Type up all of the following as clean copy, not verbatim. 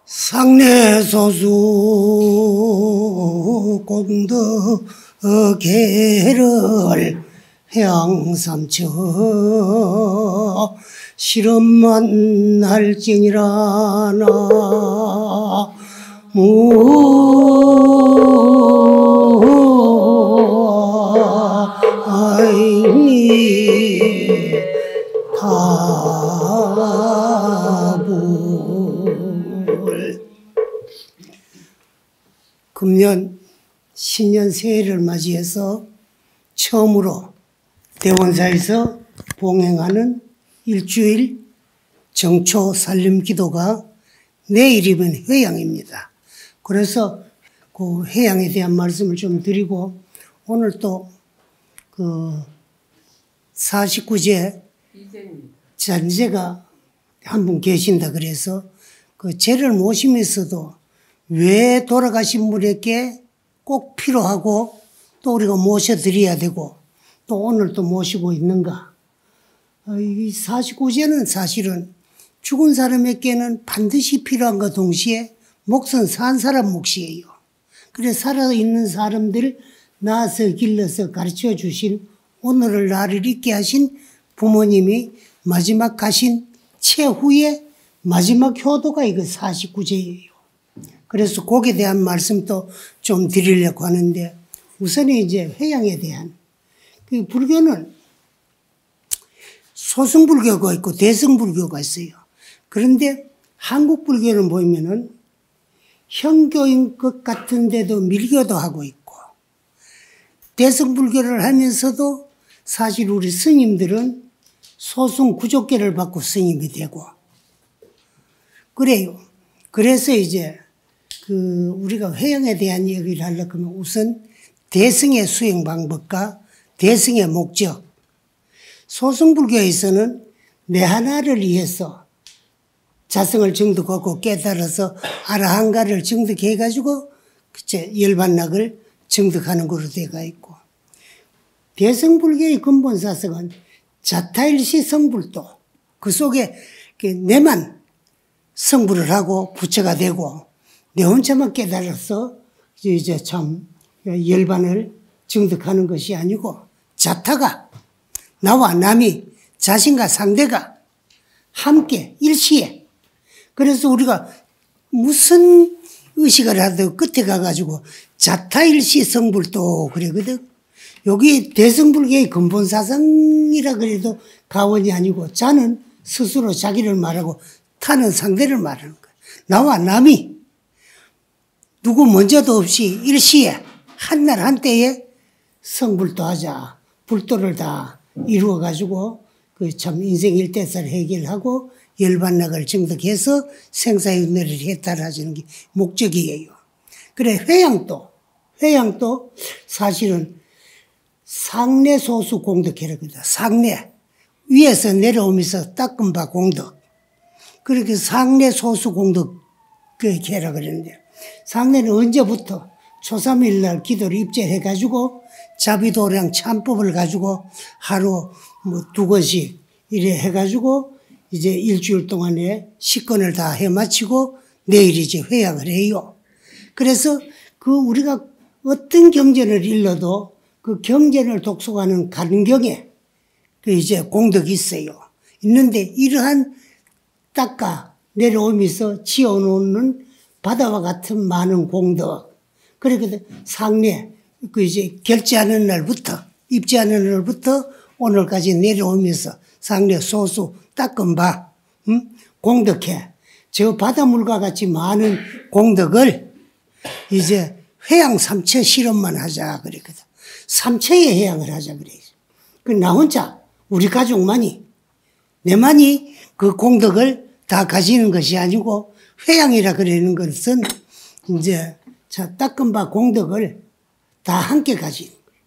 상례소수 공덕계를 향삼처 실험만 할지니라 나무아이니 다불. 금년 신년 새해를 맞이해서 처음으로 대원사에서 봉행하는 일주일 정초 살림 기도가 내일이면 회양입니다. 그래서 그 회양에 대한 말씀을 좀 드리고, 오늘 또 그 49제 잔제가 한 분 계신다 그래서 그 제를 모시면서도 왜 돌아가신 분에게 꼭 필요하고 또 우리가 모셔드려야 되고 또 오늘 또 모시고 있는가. 이 49제는 사실은 죽은 사람에게는 반드시 필요한과 동시에 몫은 산 사람 몫이에요. 그래서 살아있는 사람들 낳아서 길러서 가르쳐 주신, 오늘을 나를 있게 하신 부모님이 마지막 가신 최후의 마지막 효도가 이거 49제예요. 그래서 거기에 대한 말씀도 좀 드리려고 하는데, 우선은 이제 회양에 대한, 그 불교는 소승불교가 있고 대승불교가 있어요. 그런데 한국 불교는 보면은 형교인 것 같은데도 밀교도 하고 있고, 대승불교를 하면서도 사실 우리 스님들은 소승 구족계를 받고 스님이 되고 그래요. 그래서 이제 그 우리가 회양에 대한 얘기를 하려고 하면 우선 대승의 수행 방법과 대승의 목적. 소승불교에서는 내 하나를 위해서 자성을 정득하고 깨달아서 아라한가를 정득해가지고 열반락을 정득하는 것으로 되어 있고, 대승불교의 근본 사성은 자타일시 성불도, 그 속에 내만 성불을 하고 부처가 되고 내 혼자만 깨달아서 이제 참 열반을 정득하는 것이 아니고, 자타가, 나와 남이, 자신과 상대가 함께 일시에, 그래서 우리가 무슨 의식을 하도 끝에 가가지고 자타일시 성불도 그러거든. 여기 대승불교의 근본 사상이라 그래도 가원이 아니고, 자는 스스로 자기를 말하고 타는 상대를 말하는 거야. 나와 남이 누구 먼저도 없이 일시에 한날 한때에 성불도 하자, 불도를 다 이루어가지고 그 참 인생 일대사를 해결하고 열반락을 정득해서 생사윤회를 해탈하시는 게 목적이에요. 그래 회양도 사실은 상례소수 공덕회라고 합니다. 상례, 위에서 내려오면서 닦은 바 공덕. 그렇게 상례소수 공덕회라고 그러는데, 상례는 언제부터 초삼일날 기도를 입제해가지고 자비도량 참법을 가지고 하루 뭐 2권씩 이래 해가지고 이제 일주일 동안에 10권을 다 해마치고 내일 이제 회양을 해요. 그래서 그 우리가 어떤 경전을 읽어도 그 경전을 독송하는 간경에 그 이제 공덕이 있어요. 있는데 이러한 닦아 내려오면서 지어놓는 바다와 같은 많은 공덕. 그렇게 상례, 그 이제 결제하는 날부터, 입제하는 날부터 오늘까지 내려오면서 상례 소수 닦은 바, 공덕해. 저 바닷물과 같이 많은 공덕을 이제 회양 삼처 실험만 하자 그랬거든. 삼처에 회양을 하자 그래. 그 나 혼자, 우리 가족만이, 내만이 그 공덕을 다 가지는 것이 아니고, 회양이라 그러는 것은 이제 자 닦은 바 공덕을 다 함께 가지는 거예요.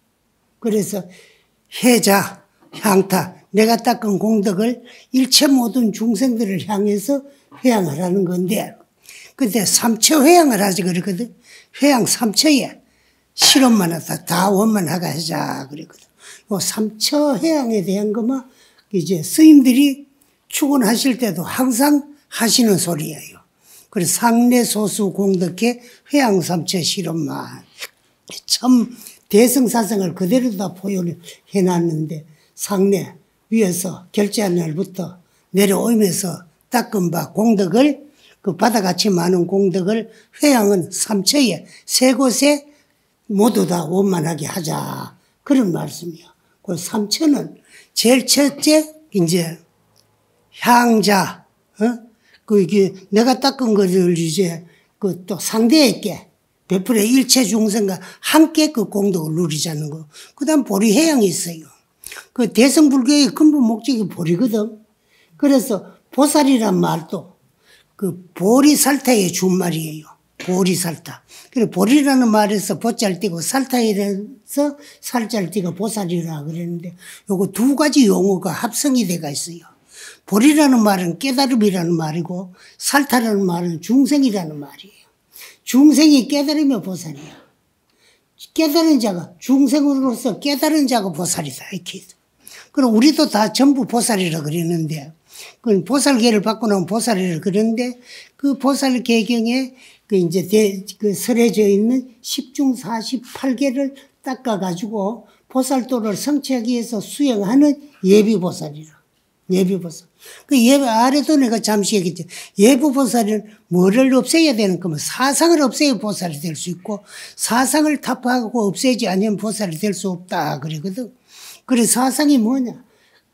그래서 해자, 향타, 내가 닦은 공덕을 일체 모든 중생들을 향해서 회양을 하는 건데, 근데 삼처 회양을 하지 그랬거든. 회양 삼처에 실험만 하다 다 원만하게 하자 그랬거든. 요 삼처 회양에 대한 것만 이제 스님들이 출근하실 때도 항상 하시는 소리예요. 그래서 상례 소수 공덕회 회양삼처 실험만 참 대승사성을 그대로 다 포용해 놨는데 상례 위에서 결제한 날부터 내려오면서 닦은 바 공덕을 그 바다같이 많은 공덕을 회양은 삼처에 세 곳에 모두 다 원만하게 하자. 그런 말씀이요. 그 삼처는 제일 첫째 이제 향자, 이게 내가 닦은 거를 이제 그 또 상대에게 베풀어 일체 중생과 함께 그 공덕을 누리자는 거. 그 다음 보리해양이 있어요. 그 대성불교의 근본 목적이 보리거든. 그래서 보살이란 말도 그 보리살타의 준말이에요. 보리살타. 그래 보리라는 말에서 보잘 띄고 살타에서 살잘 띄고 보살이라 그랬는데 요거 두 가지 용어가 합성이 돼가 있어요. 보리라는 말은 깨달음이라는 말이고 살타라는 말은 중생이라는 말이에요. 중생이 깨달으면 보살이야. 깨달은 자가 중생으로서 깨달은 자가 보살이다 이렇게. 그럼 우리도 다 전부 보살이라 그랬는데 그 보살계를 받고 나면 보살이라 그러는데 그 보살 계경에 그 이제 그 설해져 있는 10중 48개를 닦아가지고 보살도를 성취하기 위해서 수행하는 예비보살이라. 예비보살. 그 예비, 아래도 내가 잠시 얘기했죠. 예비보살은 뭐를 없애야 되는 거면 사상을 없애야 보살이 될 수 있고 사상을 타파하고 없애지 않으면 보살이 될 수 없다. 그러거든. 그래서 사상이 뭐냐.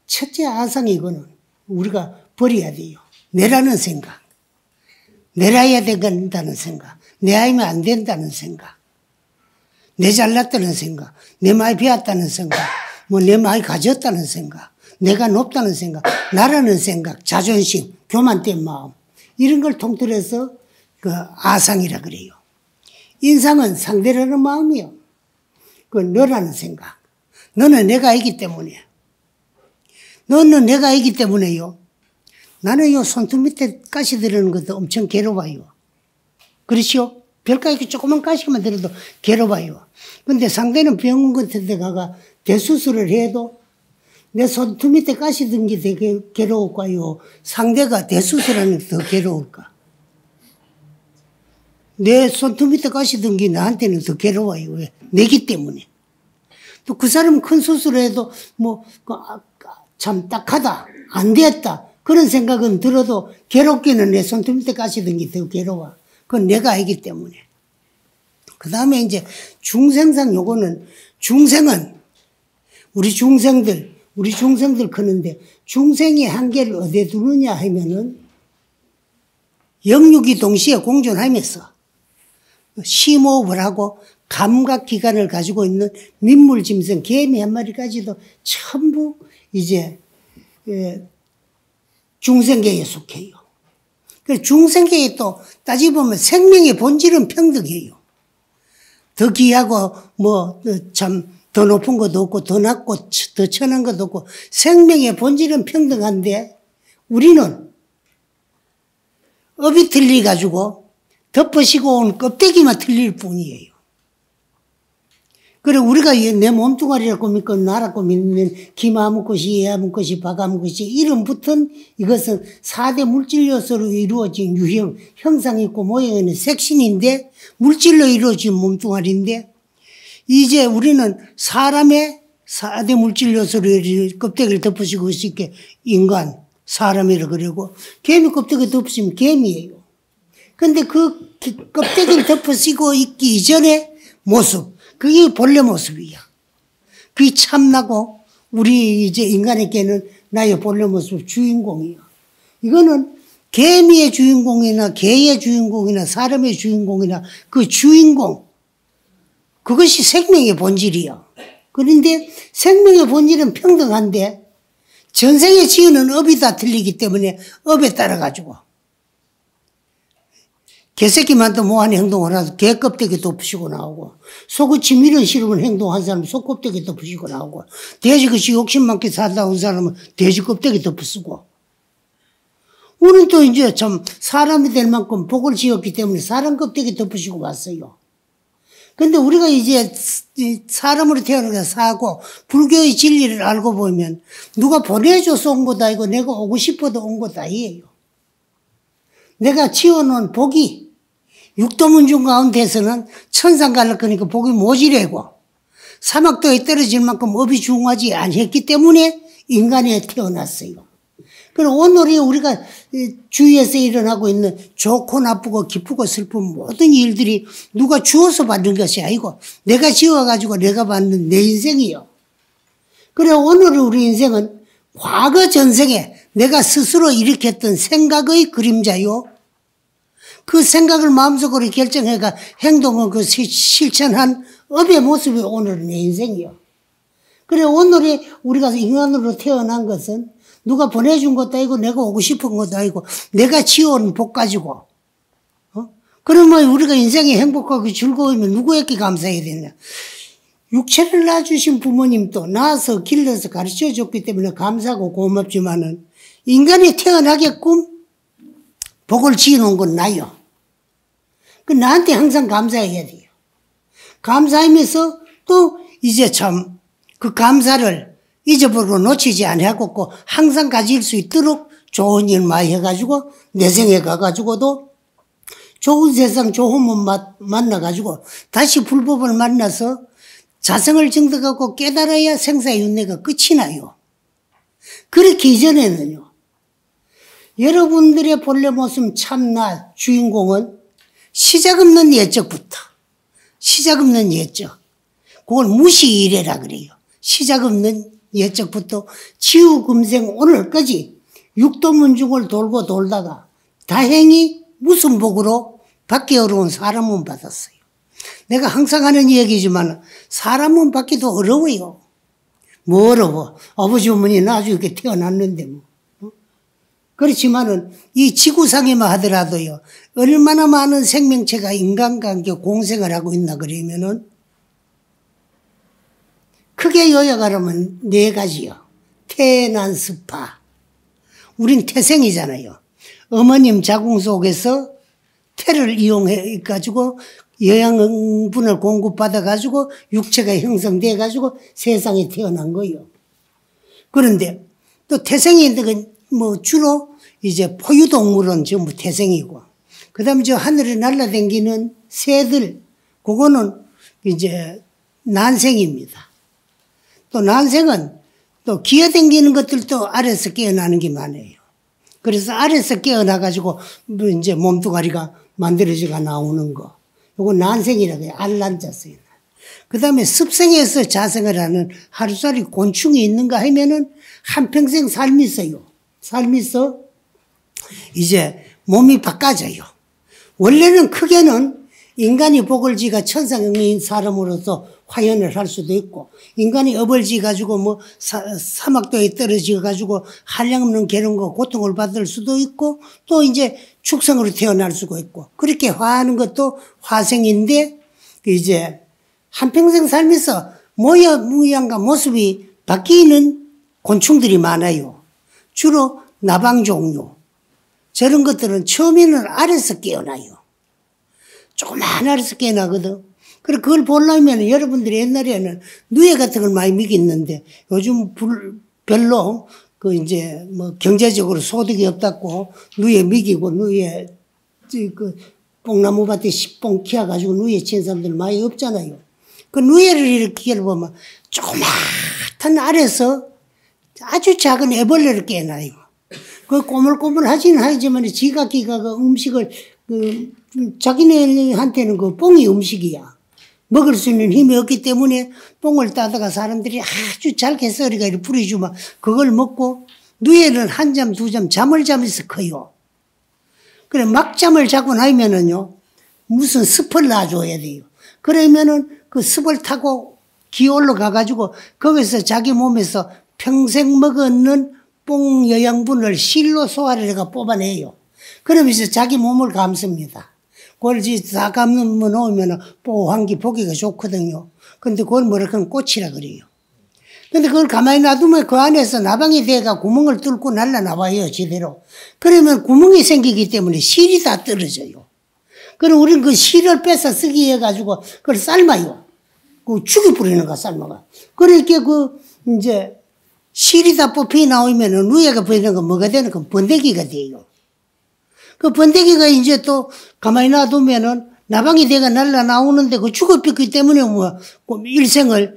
첫째 아상이거는 우리가 버려야 돼요. 내라는 생각. 내라야 된다는 생각. 내 아이면 안 된다는 생각. 내 잘났다는 생각. 내 많이 배웠다는 생각. 뭐 내 많이 가졌다는 생각. 내가 높다는 생각. 나라는 생각. 자존심. 교만된 마음. 이런 걸 통틀어서 그 아상이라 그래요. 인상은 상대라는 마음이요. 그 너라는 생각. 너는 내가 있기 때문에. 너는 내가 있기 때문에요. 나는 요 손톱 밑에 가시 들어는 것도 엄청 괴로워요. 그렇죠? 별가시 조그만 가시만 들어도 괴로워요. 근데 상대는 병원 같은 데 가가 대수술을 해도 내 손톱 밑에 가시 든 게 되게 괴로울까요? 상대가 대수술하는 게 더 괴로울까? 내 손톱 밑에 가시 든 게 나한테는 더 괴로워요. 왜? 내기 때문에. 또 그 사람은 큰 수술을 해도 뭐 참 딱하다. 안 됐다. 그런 생각은 들어도 괴롭기는 내 손톱 밑에 가시 든 게 더 괴로워. 그건 내가 알기 때문에. 그 다음에 이제 중생상 요거는 중생은 우리 중생들 크는데 중생의 한계를 어디에 두느냐 하면은 영육이 동시에 공존하면서 심호흡을 하고 감각기관을 가지고 있는 민물짐승 개미 한 마리까지도 전부 이제 중생계에 속해요. 그래서 중생계에 또 따지보면 생명의 본질은 평등해요. 더 귀하고 뭐 참 더 높은 것도 없고 더 낮고 더 천한 것도 없고 생명의 본질은 평등한데 우리는 업이 틀려가지고 덮어씌고 온 껍데기만 틀릴 뿐이에요. 그래 우리가 내 몸뚱아리라고 믿고 나라고 믿는 김아무 것이 예아무 것이 박아무 것이 이름 붙은 이것은 4대 물질 요소로 이루어진 유형, 형상 있고 모양 있는 색신인데 물질로 이루어진 몸뚱아리인데 이제 우리는 사람의 4대 물질 요소로 껍데기를 덮으시고 있게 인간, 사람이라 그러고 개미 껍데기 덮으시면 개미예요. 근데 그 껍데기를 덮으시고 있기 이전의 모습 그게 본래 모습이야. 그게 참나고 우리 이제 인간에게는 나의 본래 모습 주인공이야. 이거는 개미의 주인공이나 개의 주인공이나 사람의 주인공이나 그 주인공 그것이 생명의 본질이야. 그런데 생명의 본질은 평등한데 전생에 지으는 업이 다 틀리기 때문에 업에 따라가지고 개새끼만도 뭐하는 행동을 하서 개 껍데기 덮으시고 나오고 속옷이 미련 싫으면 행동한 사람은 속 껍데기 덮으시고 나오고 돼지같이 욕심 많게 살다 온 사람은 돼지 껍데기 덮으시고 우리는 또 이제 참 사람이 될 만큼 복을 지었기 때문에 사람 껍데기 덮으시고 왔어요. 근데 우리가 이제 사람으로 태어나서 사고 불교의 진리를 알고 보면 누가 보내줘서 온 것도 아니고 내가 오고 싶어도 온 것도 아니에요. 내가 지어놓은 복이 육도문중 가운데서는 천상 갈라 거니까 복이 모지래고 사막도에 떨어질 만큼 업이 중하지 않았기 때문에 인간에 태어났어요. 그리고 오늘이 우리가 주위에서 일어나고 있는 좋고 나쁘고 기쁘고 슬픈 모든 일들이 누가 주어서 받는 것이 아니고 내가 지어가지고 내가 받는 내 인생이요. 그래 오늘 우리 인생은 과거 전생에 내가 스스로 일으켰던 생각의 그림자요. 그 생각을 마음속으로 결정해가 행동을 그 실천한 업의 모습이 오늘은 내 인생이요. 그래 오늘이 우리가 인간으로 태어난 것은 누가 보내준 것도 아니고 내가 오고 싶은 것도 아니고 내가 지어온 복 가지고 그러면 우리가 인생이 행복하고 즐거우면 누구에게 감사해야 되냐. 육체를 낳아주신 부모님도 낳아서 길러서 가르쳐줬기 때문에 감사하고 고맙지만은 인간이 태어나게끔 복을 지어놓은 건 나요. 그 나한테 항상 감사해야 돼요. 감사하면서 또 이제 참 그 감사를 잊어버리고 놓치지 않고 항상 가질 수 있도록 좋은 일 많이 해가지고 내 생에 가가지고도 좋은 세상 좋은 몸 만나가지고 다시 불법을 만나서 자성을 증득하고 깨달아야 생사의 윤회가 끝이 나요. 그렇게 이전에는요. 여러분들의 본래 모습 참나 주인공은 시작 없는 예적부터 시작 없는 예적 그걸 무시이래라 그래요. 시작 없는 예적부터 지우금생 오늘까지 육도문중을 돌고 돌다가 다행히 무슨 복으로 받기 어려운 사람은 받았어요. 내가 항상 하는 얘기지만 사람은 받기도 어려워요. 뭐 어려워. 아버지 어머니 나중에 이렇게 태어났는데 뭐. 그렇지만은 이 지구상에만 하더라도요. 얼마나 많은 생명체가 인간관계 공생을 하고 있나 그러면은 크게 요약하려면 네 가지요. 태난 스파. 우린 태생이잖아요. 어머님 자궁 속에서 태를 이용해 가지고 영양분을 공급받아 가지고 육체가 형성돼 가지고 세상에 태어난 거예요. 그런데 또 태생인데 뭐 주로 이제 포유동물은 전부 태생이고 그다음에 저 하늘에 날아다니는 새들 그거는 이제 난생입니다. 또 난생은 또 기어다니는 것들도 아래서 깨어나는 게 많아요. 그래서 아래서 깨어나가지고 이제 몸뚱아리가 만들어지가 나오는 거. 요거 난생이라고 해요. 알란자 써요. 그 다음에 습생에서 자생을 하는 하루살이 곤충이 있는가 하면은 한평생 삶이 있어요. 삶이 있어 이제 몸이 바꿔져요. 원래는 크게는 인간이 복을 지가 천상인 사람으로서 화연을 할 수도 있고 인간이 업을 지 가지고 뭐 사막도에 떨어져 가지고 한량없는 괴로움과 고통을 받을 수도 있고 또 이제 축성으로 태어날 수가 있고 그렇게 화하는 것도 화생인데 이제 한평생 살면서 모양과 모습이 바뀌는 곤충들이 많아요. 주로 나방 종류 저런 것들은 처음에는 아래서 깨어나요. 조그만 아래서 깨어나거든. 그래 그걸 보려면 여러분들이 옛날에는 누에 같은 걸 많이 먹였는데 요즘 별로 그 이제 뭐 경제적으로 소득이 없다고 누에 먹이고 누에 그 뽕나무밭에 씨뽕 키워가지고 누에 친 사람들 많이 없잖아요. 그 누에를 이렇게 보면 조그맣던 알에서 아주 작은 애벌레를 깨어나요. 그 꼬물꼬물하지는 하지만 지각기가 그 음식을 자기네한테는 그 뽕이 음식이야. 먹을 수 있는 힘이 없기 때문에 뽕을 따다가 사람들이 아주 잘게 썰이가 이렇게 뿌려주면 그걸 먹고 누에는 한 잠, 두 잠 잠을 자면서 커요. 그래 막잠을 자고 나면은요 무슨 습을 놔줘야 돼요. 그러면은 그 습을 타고 기어올라 가가지고 거기서 자기 몸에서 평생 먹었는 뽕 영양분을 실로 소화를 해가 뽑아내요. 그러면서 자기 몸을 감습니다. 그걸 다 감으면 놓으면 뽀한기 보기가 좋거든요. 근데 그걸 뭐라 하면 꽃이라 그래요. 근데 그걸 가만히 놔두면 그 안에서 나방이 돼가 구멍을 뚫고 날라나와요, 제대로. 그러면 구멍이 생기기 때문에 실이 다 떨어져요. 그럼 우리는 그 실을 뺏어 쓰기 해가지고 그걸 삶아요. 그 죽이 뿌리는 거 삶아가. 그렇게 이제 실이 다 뽑히 나오면은 누에가 보이는 건 뭐가 되는 건 번데기가 돼요. 그 번데기가 이제 또 가만히 놔두면은 나방이 대가 날라 나오는데 그 죽었기 때문에 뭐 일생을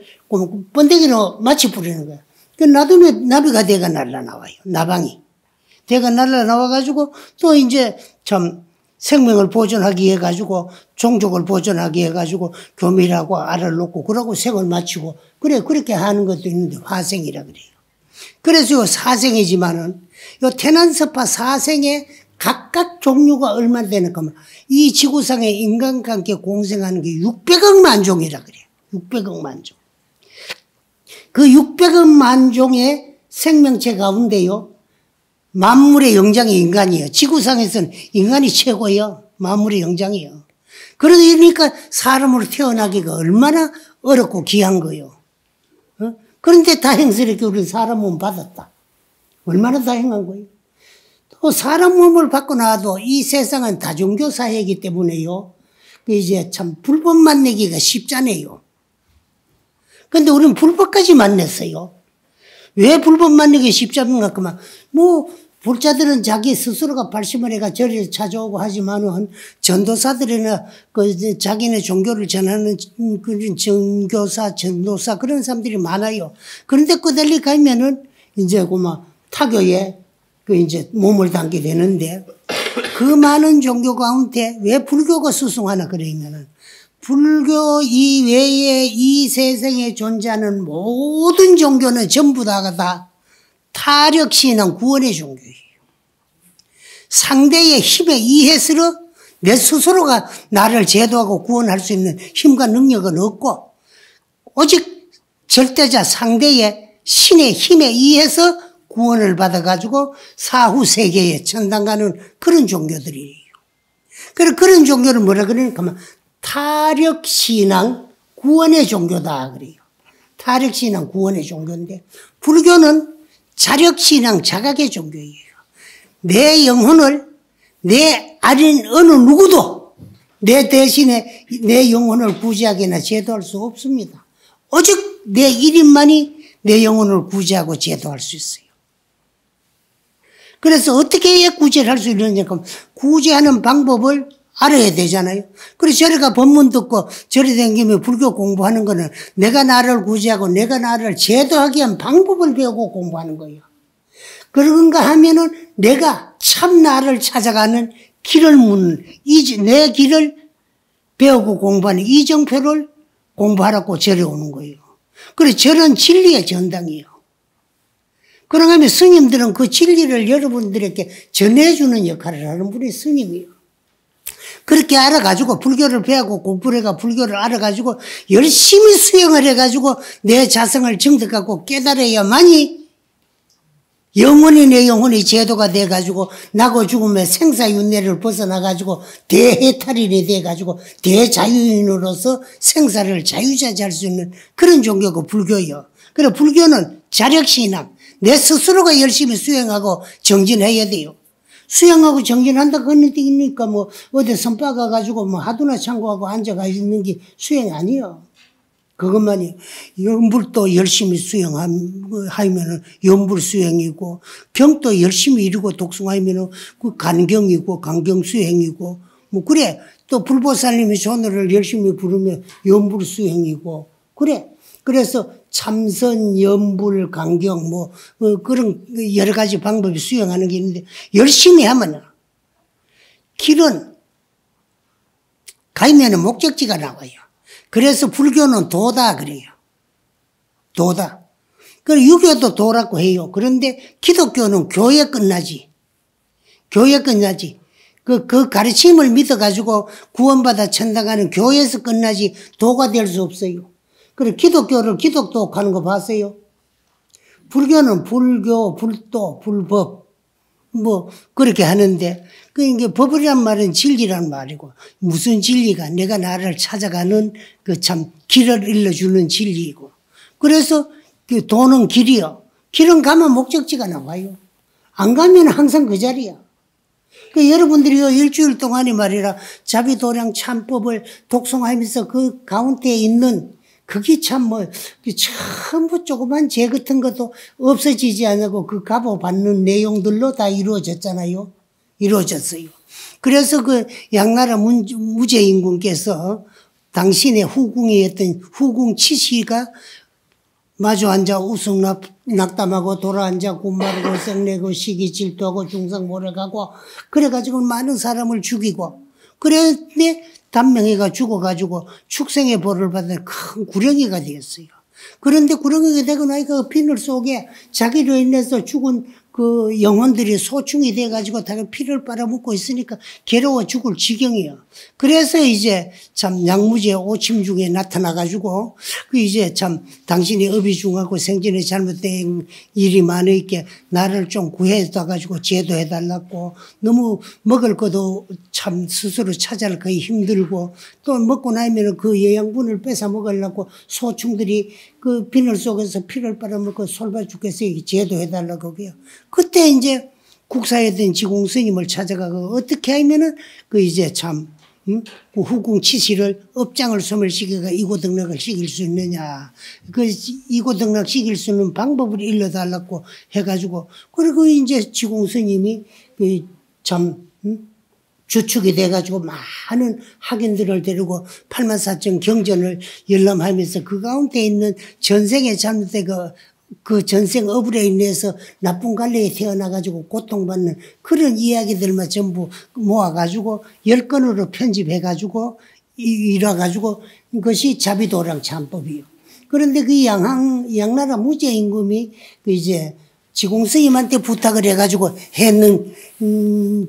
번데기는 마치 부리는 거야. 그 놔두면 나비가 대가 날라 나와요. 나방이. 대가 날라 나와가지고 또 이제 참 생명을 보존하기 위해 가지고 종족을 보존하기 위해 가지고 교밀하고 알을 놓고 그러고 생을 마치고 그렇게 하는 것도 있는데 화생이라 그래요. 그래서 요 사생이지만은 요 태난섭화 사생의 각각 종류가 얼마나 되는가 하면 이 지구상에 인간과 함께 공생하는 게 600억만 종이라 그래요. 600억만 종. 그 600억만 종의 생명체 가운데요. 만물의 영장이 인간이에요. 지구상에서는 인간이 최고예요. 만물의 영장이에요. 그러니까 사람으로 태어나기가 얼마나 어렵고 귀한 거예요. 그런데 다행스럽게 우리 사람 몸 받았다. 얼마나 다행한 거예요. 또 사람 몸을 받고 나도 이 세상은 다종교 사회이기 때문에요. 이제 참 불법 만나기가 쉽잖아요. 근데 우리는 불법까지 만났어요. 왜 불법 만나기 쉽잖은가 그만 불자들은 자기 스스로가 발심을 해가 절을 찾아오고 하지만은 전도사들이나 그 자기네 종교를 전하는 그런 정교사, 전도사 그런 사람들이 많아요. 그런데 그달리 가면은 이제 타교에 그 이제 몸을 담게 되는데 그 많은 종교 가운데 왜 불교가 수승하나 그러면은 불교 이외에 이 세상에 존재하는 모든 종교는 전부 다가 타력신앙 구원의 종교예요. 상대의 힘에 의해서 내 스스로가 나를 제도하고 구원할 수 있는 힘과 능력은 없고 오직 절대자 상대의 신의 힘에 의해서 구원을 받아가지고 사후 세계에 천당 가는 그런 종교들이에요. 그런 종교를 뭐라 그러니까 타력신앙 구원의 종교다 그래요. 타력신앙 구원의 종교인데 불교는 자력신앙 자각의 종교예요. 내 영혼을 내 아닌 어느 누구도 내 대신에 내 영혼을 구제하거나 제도할 수 없습니다. 오직 내 일인만이 내 영혼을 구제하고 제도할 수 있어요. 그래서 어떻게 해야 구제를 할 수 있느냐 하면 구제하는 방법을 알아야 되잖아요. 그래서 저리가 법문 듣고 저리 댕기며 불교 공부하는 거는 내가 나를 구제하고 내가 나를 제도하기 위한 방법을 배우고 공부하는 거예요. 그런가 하면은 내가 참 나를 찾아가는 길을 내 길을 배우고 공부하는 이정표를 공부하라고 절에 오는 거예요. 그래서 절은 진리의 전당이에요. 그런가 하면 스님들은 그 진리를 여러분들에게 전해주는 역할을 하는 분이 스님이에요. 그렇게 알아가지고 불교를 배우고 공부를 해가 불교를 알아가지고 열심히 수행을 해가지고 내 자성을 정득하고 깨달아야만이 영원히 내 영혼이 제도가 돼가지고 나고 죽음의 생사윤회를 벗어나가지고 대해탈인이 돼가지고 대자유인으로서 생사를 자유자재할 수 있는 그런 종교가 불교예요. 그래 불교는 자력신앙 내 스스로가 열심히 수행하고 정진해야 돼요. 수행하고 정진한다 그러니까 어디 선박아 가지고 하두나 참고하고 앉아가 있는 게 수행이 아니에요. 그것만이 연불도 열심히 수행하면은 연불 수행이고 경도 열심히 이루고 독송하면은 그 간경이고 간경 수행이고 그래 또 불보살님이 전어를 열심히 부르면 연불 수행이고 그래 그래서 참선, 연불, 간경 그런 여러 가지 방법이 수행하는 게 있는데 열심히 하면 길은 가면은 목적지가 나와요. 그래서 불교는 도다 그래요. 도다. 그리고 유교도 도라고 해요. 그런데 기독교는 교에 끝나지. 교에 끝나지. 그 가르침을 믿어가지고 구원받아 천당 가는 교에서 끝나지 도가 될 수 없어요. 그리고 기독교를 기독도 하는 거 봤어요? 불교는 불교, 불도, 불법 그렇게 하는데 그러니까 법이란 말은 진리란 말이고 무슨 진리가 내가 나를 찾아가는 그 참 길을 일러주는 진리이고 그래서 그 도는 길이요. 길은 가면 목적지가 나와요. 안 가면 항상 그 자리야. 그 여러분들이 일주일 동안이 말이라 자비도량 참법을 독송하면서 그 가운데에 있는 그게 참 전부 조그만 죄 같은 것도 없어지지 않고 그 값을 받는 내용들로 다 이루어졌잖아요. 이루어졌어요. 그래서 그 양나라 무제인군께서 당신의 후궁이었던 후궁 치씨가 마주 앉아 웃음 낙담하고 돌아앉아 굿마르고 썩내고 시기 질투하고 중상모략하고 그래가지고 많은 사람을 죽이고 그런데 단명이가 죽어가지고 축생의 벌을 받은 큰 구령이가 되었어요. 그런데 구렁이가 되고 나니까 그 비늘 속에 자기로 인해서 죽은 그 영혼들이 소충이 돼가지고 다 피를 빨아먹고 있으니까 괴로워 죽을 지경이에요. 그래서 이제 참 양무지의 오침 중에 나타나가지고 그 이제 참 당신이 어비중하고 생전에 잘못된 일이 많으니까 나를 좀 구해다가지고 제도해달라고 너무 먹을 것도 참 스스로 찾아를 거의 힘들고 또 먹고 나면 그 영양분을 뺏어 먹으려고 소충들이 그 비늘 속에서 피를 빨아먹고 솔바 죽겠어요. 제도해달라고 그래요. 그때 이제 국사에 된 지공 스님을 찾아가고 어떻게 하면은 그 이제 참 그 후궁 치씨를 업장을 소멸시켜가 이고등락을 시킬 수 있느냐. 그 이고등락 시킬 수 있는 방법을 일러달라고 해가지고 그리고 이제 지공 스님이 그 참 주축이 돼가지고 많은 학인들을 데리고 84천 경전을 열람하면서 그 가운데 있는 전생에 잘못된 그 전생 어불에 인해서 나쁜 관례에 태어나가지고 고통받는 그런 이야기들만 전부 모아가지고 10권으로 편집해가지고 이뤄가지고 이것이 자비도랑 참법이요. 그런데 그 양나라 무제임금이 그 이제 지공스님한테 부탁을 해가지고 했는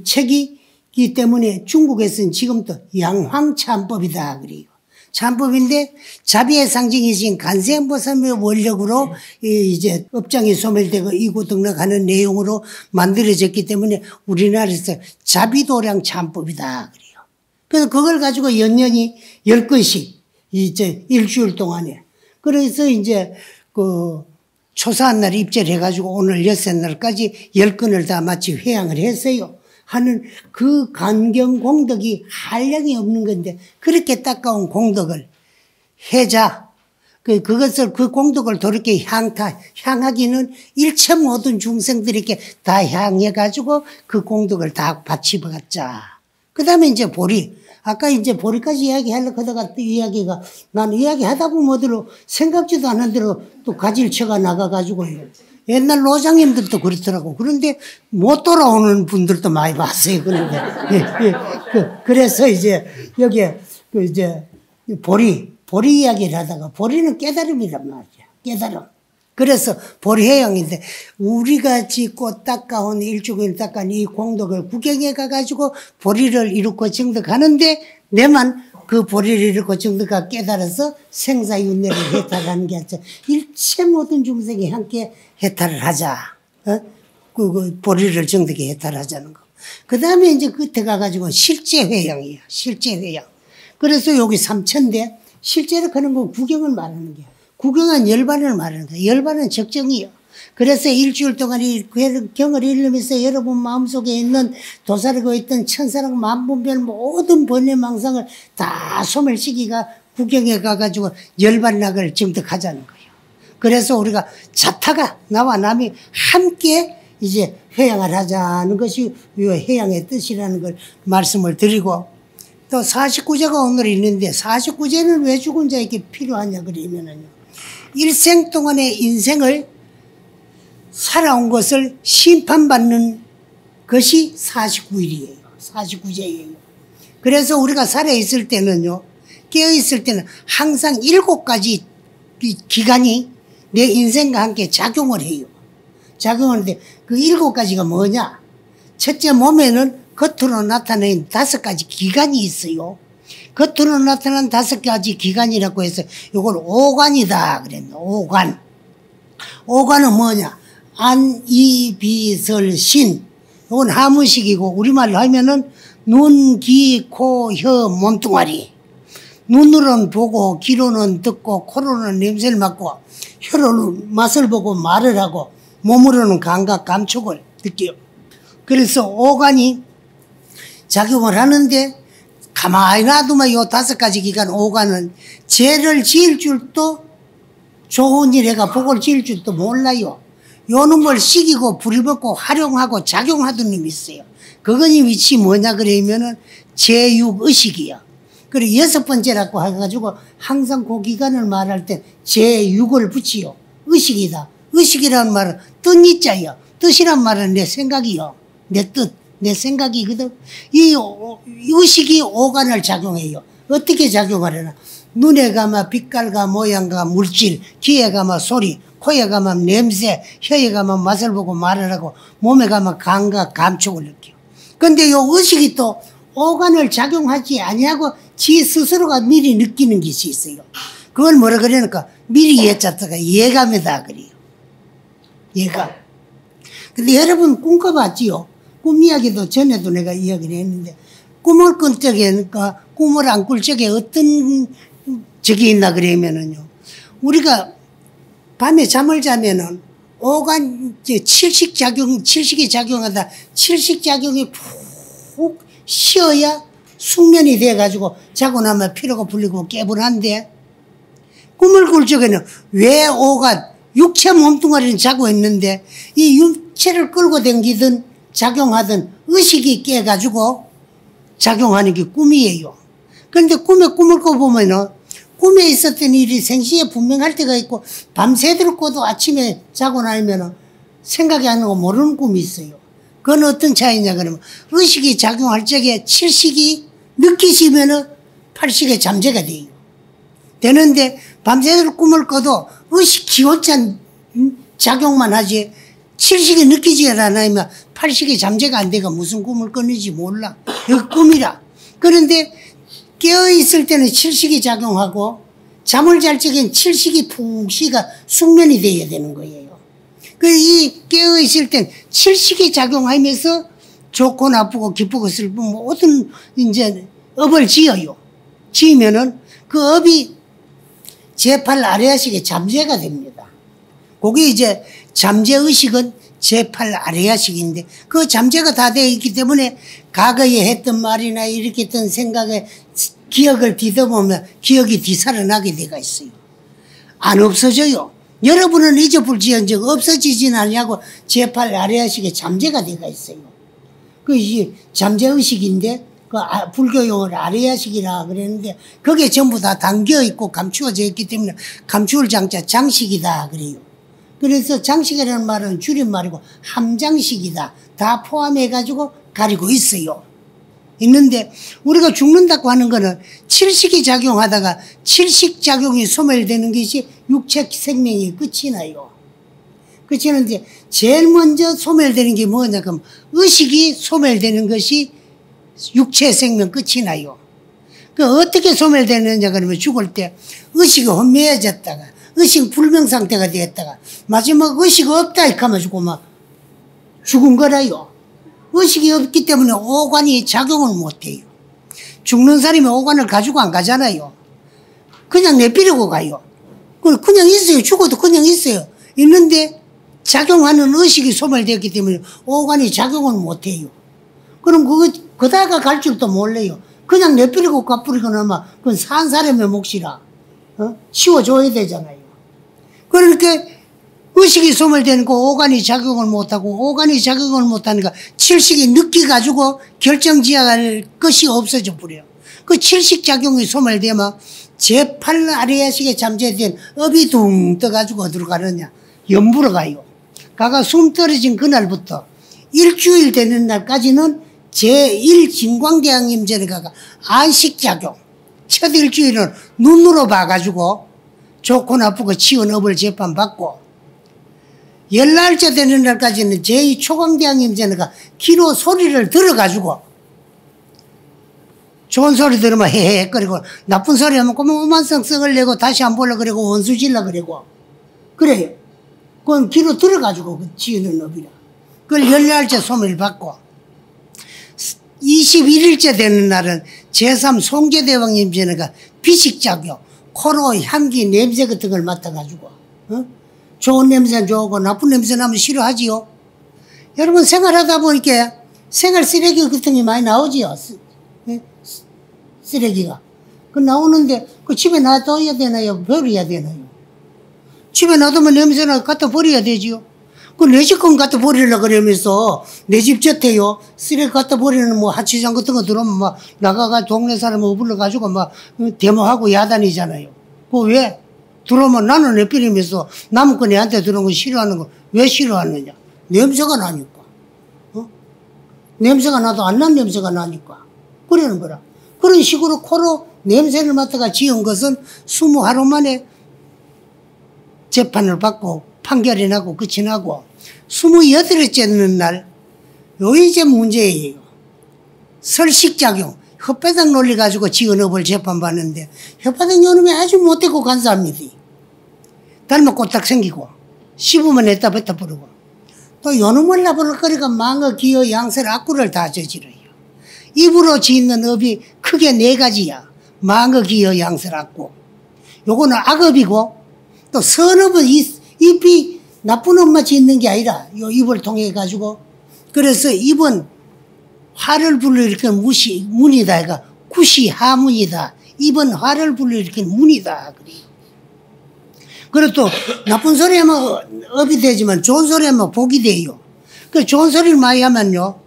책이기 때문에 중국에서는 지금도 양황참법이다 그래요. 참법인데 자비의 상징이신 간세음보살의 원력으로 이제 업장이 소멸되고 이고등락하는 내용으로 만들어졌기 때문에 우리나라에서 자비도량 참법이다 그래요. 그래서 그걸 가지고 연년이 10건씩 이제 일주일 동안에 그래서 이제 그 초사한 날 입절해가지고 오늘 엿새 날까지 10건을 다 마치 회양을 했어요. 하는 그 간경 공덕이 한량이 없는 건데 그렇게 따가운 공덕을 해자 그것을 그 공덕을 돌이켜 향하기는 일체 모든 중생들에게 다 향해가지고 그 공덕을 다 바치버갔자. 그 다음에 이제 보리. 아까 이제 보리까지 이야기하려고 하다가 또 이야기가 난 이야기하다 보면 어디로 생각지도 않은 대로 또 가지를 쳐가 나가가지고요. 옛날 노장님들도 그렇더라고. 그런데 못 돌아오는 분들도 많이 봤어요. 그런데. 그래서 이제 여기에 그 이제 보리 이야기를 하다가 보리는 깨달음이란 말이야. 깨달음. 그래서 보리해양인데 우리가 짓고 닦아온 일주일 닦아온 이 공덕을 구경해 가가지고 보리를 이루고 정득하는데 내만 그 보리를 이루고 정득하 깨달아서 생사윤회를 해탈하는 게 아니라 일체 모든 중생이 함께 해탈을 하자. 그 보리를 정득히 해탈하자는 거. 그 다음에 이제 끝에 가가지고 실제 회양이야. 실제 회양. 그래서 여기 3천대 실제로 그런 거 구경을 말하는 거야. 구경한 열반을 말하는 거야. 열반은 적정이요. 그래서 일주일 동안 이 경을 읽으면서 여러분 마음속에 있는 도사리고 있던 천사랑 만분별 모든 번뇌망상을 다 소멸시키가 구경해 가가지고 열반락을 정득하자는 거예요. 그래서 우리가 자타가 나와 남이 함께 이제 회양을 하자는 것이 이 회양의 뜻이라는 걸 말씀을 드리고 또 49제가 오늘 있는데 49제는 왜 죽은 자에게 필요하냐 그러면은요. 일생 동안의 인생을 살아온 것을 심판받는 것이 49일이에요. 49제예요. 그래서 우리가 살아있을 때는요. 깨어있을 때는 항상 7가지 기간이 내 인생과 함께 작용을 해요. 작용을 하는데 그 7가지가 뭐냐. 첫째 몸에는 겉으로 나타낸 5가지 기간이 있어요. 겉으로 나타난 5가지 기간이라고 해서 이걸 오관이다 그랬나. 오관. 오관은 뭐냐. 안, 이, 비, 설, 신. 이건 하문식이고 우리말로 하면은 눈, 귀, 코, 혀, 몸뚱아리. 눈으로는 보고 귀로는 듣고 코로는 냄새를 맡고 혀로는 맛을 보고 말을 하고 몸으로는 감각, 감촉을 느껴요. 그래서 오관이 작용을 하는데 가만히 놔두면 요 5가지 기간 오관은 죄를 지을 줄도 좋은 일에가 복을 지을 줄도 몰라요. 요 놈을 시키고 부리벗고 활용하고 작용하던 놈이 있어요. 그거니 위치 뭐냐 그러면은 제6의식이야. 그리고 6번째라고 해가지고 항상 그 기간을 말할 때 제6을 붙이요. 의식이다. 의식이라는 말은 뜻이자요. 뜻이란 말은 내 생각이요. 내 뜻, 내 생각이거든. 이 의식이 오간을 작용해요. 어떻게 작용하려나? 눈에 가면 빛깔과 모양과 물질, 귀에 가면 소리, 코에 가면 냄새, 혀에 가면 맛을 보고 말을 하고, 몸에 가면 감각, 감촉을 느껴. 근데 요 의식이 또 오간을 작용하지 아니하고 지 스스로가 미리 느끼는 것이 있어요. 그걸 뭐라 그러니까 미리 예자다가 예감이다 그래요. 예감. 근데 여러분 꿈 꿔봤지요? 꿈 이야기도 전에도 내가 이야기를 했는데 꿈을 꿀 적에 그러니까 꿈을 안 꿀 적에 어떤 적이 있나 그러면은요. 우리가 밤에 잠을 자면은 오간 칠식이 작용하다 칠식작용이 푹 쉬어야 숙면이 돼가지고 자고 나면 피로가 풀리고 깨분한데 꿈을 꿀 적에는 왜 오간 육체 몸뚱아리는 자고 있는데 이 육체를 끌고 댕기든 작용하든 의식이 깨가지고 작용하는 게 꿈이에요. 그런데 꿈에 꿈을 꿔보면은 꿈에 있었던 일이 생시에 분명할 때가 있고 밤새도록 꿔도 아침에 자고 나면은 생각이 안 나고 모르는 꿈이 있어요. 그건 어떤 차이냐 그러면 의식이 작용할 적에 칠식이 느끼시면은 팔식에 잠재가 돼요. 되는데 밤새도록 꿈을 꿔도 의식 기호찬 작용만 하지 칠식이 느끼지 않으면 팔식에 잠재가 안 돼가 무슨 꿈을 꿨는지 몰라. 이거 꿈이라. 그런데 깨어있을 때는 칠식이 작용하고 잠을 잘 적엔 칠식이 푹 쉬가 숙면이 돼야 되는 거예요. 이 깨어있을 땐 칠식이 작용하면서 좋고 나쁘고 기쁘고 슬프고 뭐 어떤 이제 업을 지어요. 지으면은 그 업이 제8 아레아식에 잠재가 됩니다. 그게 이제 잠재의식은 제8 아레아식인데 그 잠재가 다 되어 있기 때문에 과거에 했던 말이나 이렇게 했던 생각에 기억을 뒤덮으면 기억이 뒤살아나게 돼가 있어요. 안 없어져요. 여러분은 잊어볼지언정 없어지진 않냐고 제8 아레아식에 잠재가 돼가 있어요. 그것이 잠재의식인데 그 불교용어로 아레아식이라 그랬는데 그게 전부 다 담겨 있고 감추어져 있기 때문에 감추을 장자 장식이다 그래요. 그래서 장식이라는 말은 줄임말이고 함장식이다. 다 포함해가지고 가리고 있어요. 있는데 우리가 죽는다고 하는 거는 칠식이 작용하다가 칠식작용이 소멸되는 것이 육체 생명이 끝이 나요. 끝이 나는데 제일 먼저 소멸되는 게 뭐냐 그럼 의식이 소멸되는 것이 육체 생명 끝이 나요. 그 어떻게 소멸되느냐 그러면 죽을 때 의식이 혼미해졌다가 의식 불명 상태가 되었다가 마지막 의식 없다 이렇게 하면 죽고 막 죽은 거라요. 의식이 없기 때문에 오간이 작용을 못해요. 죽는 사람이 오간을 가지고 안 가잖아요. 그냥 내버리고 가요. 그냥 있어요. 죽어도 그냥 있어요. 있는데 작용하는 의식이 소멸되었기 때문에 오간이 작용을 못해요. 그럼 그다가 갈 줄도 몰라요. 그냥 내버리고 가버리고 나면 그건 산 사람의 몫이라 치워줘야 되잖아요. 그러니까 의식이 소멸되니까 오간이 작용을 못하고 오간이 작용을 못하니까 칠식이 느끼가지고 결정지어갈 것이 없어져 버려요. 그 칠식 작용이 소멸되면 제8 아레아식에 잠재된 업이 둥 떠가지고 어디로 가느냐 연부로 가요. 가가 숨 떨어진 그날부터 일주일 되는 날까지는 제1 진광대왕님 전에 가가 안식작용 첫 일주일은 눈으로 봐가지고 좋고 나쁘고 치운 업을 재판받고 열날째 되는 날까지는 제2 초광대왕님 전에 가 귀로 소리를 들어가지고 좋은 소리 들으면 헤헤거리고 나쁜 소리 하면 꼬만상 썩을 내고 다시 안 보려 그러고 원수 질라 그러고 그래요. 그건 귀로 들어가지고 그 지우는 업이라. 그걸 열날째 소멸 받고 21일째 되는 날은 제3 송제대왕님 전에가 비식작용 코로 향기 냄새 같은 걸 맡아가지고 좋은 냄새는 좋고 나쁜 냄새 나면 싫어하지요. 여러분 생활하다 보니까 생활 쓰레기 같은 게 많이 나오지요. 쓰레기가. 그 나오는데 그 집에 놔둬야 되나요? 버려야 되나요? 집에 놔두면 냄새나 갖다 버려야 되지요. 그 내 집 건 갖다 버리려고 그러면서 내 집 젖대요. 쓰레기 갖다 버리는 뭐 하치장 같은 거 들어오면 막 나가가 동네 사람을 불러가지고 막 데모하고 야단이잖아요. 그 왜? 들어오면 나는 내 삐리면서 남은 거 내한테 들어온 거 싫어하는 거 왜 싫어하느냐? 냄새가 나니까. 어? 냄새가 나도 안 난 냄새가 나니까. 그러는 거라. 그런 식으로 코로 냄새를 맡아가 지은 것은 20하루 만에 재판을 받고 판결이 나고 끝이 나고 28째는 날 요 이제 문제예요. 설식작용 혓바닥 논리 가지고 지은 업을 재판받는데 혓바닥 요놈이 아주 못되고 간사합니다. 닮아 꼬딱 생기고 씹으면 냈다 뱉다 부르고 또 요놈을 나부를거리가 망어 기어 양설 악구를 다 저지러요. 입으로 짓는 업이 크게 4가지야. 망어 기어 양설 악구. 요거는 악업이고 또 선업은 입이 나쁜 업만 짓는 게 아니라 요 입을 통해 가지고 그래서 입은 화를 불러일으키는 문이다. 그러니까 굿이 하문이다. 입은 화를 불러일으키는 문이다. 그리고 또 나쁜 소리 하면 업이 되지만 좋은 소리 하면 복이 돼요. 그 좋은 소리를 많이 하면요.